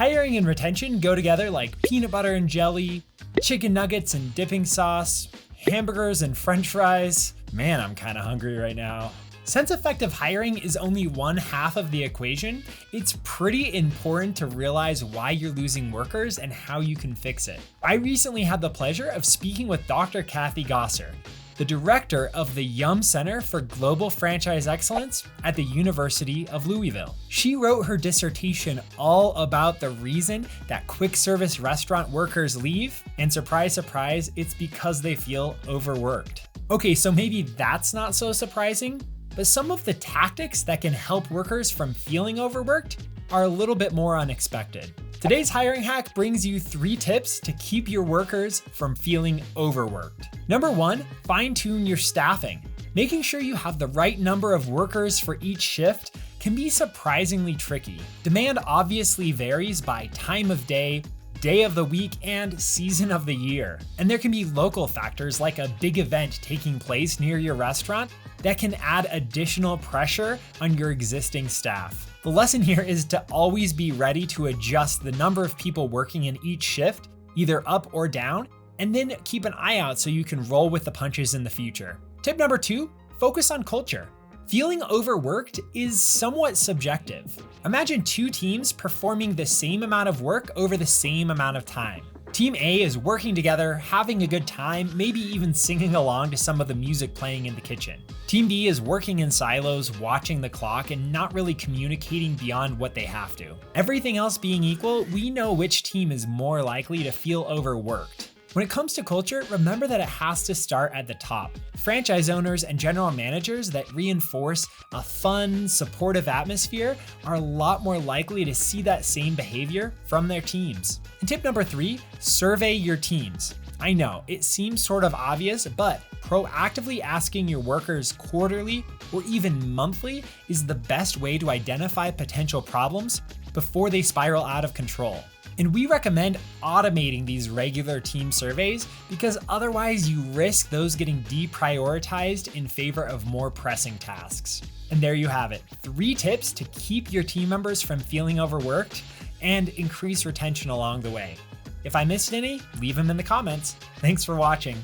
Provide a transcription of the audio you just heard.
Hiring and retention go together like peanut butter and jelly, chicken nuggets and dipping sauce, hamburgers and french fries. Man, I'm kind of hungry right now. Since effective hiring is only one half of the equation, it's pretty important to realize why you're losing workers and how you can fix it. I recently had the pleasure of speaking with Dr. Kathy Gosser, the director of the Yum Center for Global Franchise Excellence at the University of Louisville. She wrote her dissertation all about the reason that quick service restaurant workers leave, and surprise, surprise, it's because they feel overworked. Okay, so maybe that's not so surprising, but some of the tactics that can help workers from feeling overworked are a little bit more unexpected. Today's hiring hack brings you 3 tips to keep your workers from feeling overworked. Number 1, fine-tune your staffing. Making sure you have the right number of workers for each shift can be surprisingly tricky. Demand obviously varies by time of day of the week, and season of the year. And there can be local factors like a big event taking place near your restaurant that can add additional pressure on your existing staff. The lesson here is to always be ready to adjust the number of people working in each shift, either up or down, and then keep an eye out so you can roll with the punches in the future. Tip number 2, focus on culture. Feeling overworked is somewhat subjective. Imagine 2 teams performing the same amount of work over the same amount of time. Team A is working together, having a good time, maybe even singing along to some of the music playing in the kitchen. Team B is working in silos, watching the clock, and not really communicating beyond what they have to. Everything else being equal, we know which team is more likely to feel overworked. When it comes to culture, remember that it has to start at the top. Franchise owners and general managers that reinforce a fun, supportive atmosphere are a lot more likely to see that same behavior from their teams. And tip number 3, survey your teams. I know, it seems sort of obvious, but proactively asking your workers quarterly or even monthly is the best way to identify potential problems before they spiral out of control. And we recommend automating these regular team surveys because otherwise you risk those getting deprioritized in favor of more pressing tasks. And there you have it, 3 tips to keep your team members from feeling overworked and increase retention along the way. If I missed any, leave them in the comments. Thanks for watching.